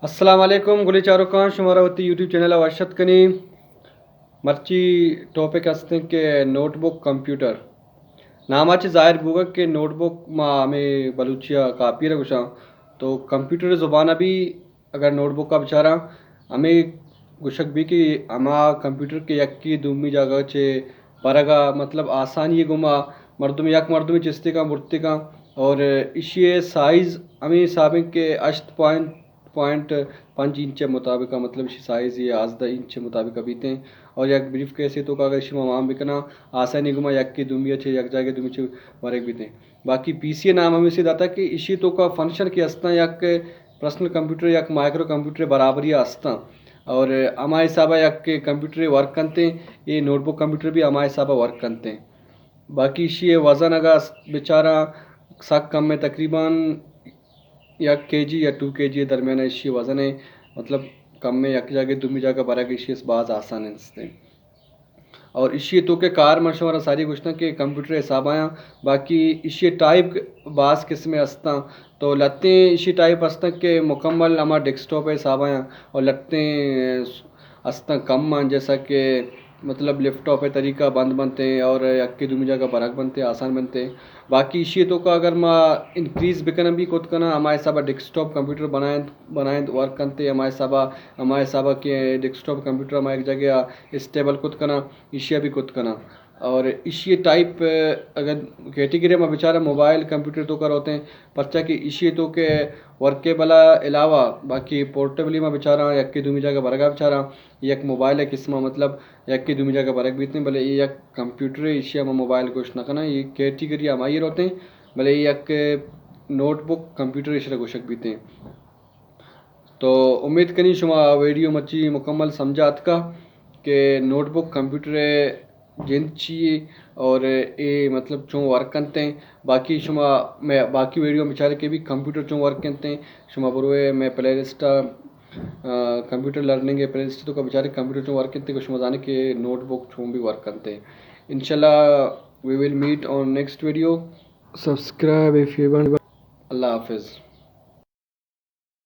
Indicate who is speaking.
Speaker 1: अस्सलाम वालेकुम गुली चारुकान शुमारावती यूट्यूब चैनल वशत कनी मर्ची टॉपिक हस्ते के नोटबुक कंप्यूटर नामाचे ज़ाहिर बुगा के नोटबुक मा हमें बलूचिया कापी रखा तो कंप्यूटर ज़ुबान भी अगर नोटबुक का बेचारा हमें गुशक भी कि हमा कंप्यूटर के यक्की दुमी जगह चे बरगा मतलब आसानी गुमा मर्दुम यक मर्दुम चिस्ती का मुर्ती का और इशिए साइज़ हमें साबिक के अश्त पॉइंट 5 इंच के मुताबिक मतलब इसी साइज़ ये आजदा इंच के मुताबिक बीते हैं और यक ब्रीफ कैसे तो अगर इसी माम बिकना आसानी गुमा यक की दुमिया छे यक जागे दुमी छे बारेक बीते हैं बाकी पीसी नाम हमें से दाता कि इसी तो का फंक्शन की हस्ता यक पर्सनल कंप्यूटर यक माइक्रो कंप्यूटर बराबरी हस्ता और हमारे हिसाब यक कंप्यूटर वर्क करते हैं ये नोटबुक कंप्यूटर भी हमारे हिसाब वर्क करते हैं बाकी इसी वज़न अगर बेचारा सक कम में तकरीबन 1 kg या 2 kg दरमियान इसी वज़न है मतलब कम में यक जागे दुमी जागा बरा के इसी बाज आसान है और इसी तो के कार मशवरा सारी गुश्ता के कंप्यूटर हिसाब आया बाकी इसी टाइप बास किस्में हस्ता तो लत्ते इसी टाइप हस्ता के मुकम्मल हमारा डेस्कटॉप हिसाब आया और लत्ते हस्ता कम मान जैसा कि मतलब लैपटॉप है तरीका बंद बनते हैं और यक्की दुमी जगह बरक बनते हैं आसान बनते हैं बाकी इसी तो का अगर माँ इंक्रीज़ बिकना भी खुद करना हमारे हिसाब डेस्कटॉप कंप्यूटर बनाए वर्क करते हमारे हिसाब के डेस्कटॉप कंप्यूटर हमारे एक जगह स्टेबल खुद करना इशिया भी खुद करना और इसी टाइप अगर कैटेगरी में बेचारा मोबाइल कंप्यूटर तो कर होते हैं पर्चा की इसी तो के वर्केबल अलावा बाकी पोर्टेबली में बेचारा यक्की दुमी जगह बरगा बेचारा एक मोबाइल है किस्मा मतलब यक्की दुमी जगह बरक बीतने भले ये एक कंप्यूटर इशिया में मोबाइल कुछ ना करना ये कैटेगरी हमारी होते हैं भले ये एक नोटबुक कंप्यूटर इशरा कुशक बीते हैं तो उम्मीद करी शुमा वीडियो मच्छी मुकम्मल समझात का कि नोटबुक कंप्यूटर जिन चाहिए और ये मतलब चों वर्क करते हैं बाकी शुमा मैं बाकी वीडियो में बेचारे के भी कंप्यूटर चों वर्क करते हैं शुमा बुरवे मैं प्ले लिस्ट कंप्यूटर लर्निंग है प्ले लिस्ट तो का बेचारे कंप्यूटर चों वर्क करते हैं कुछ मजाने के नोटबुक चों भी वर्क करते हैं इंशाल्लाह we will meet on next video subscribe if you want अल्लाह हाफिज़।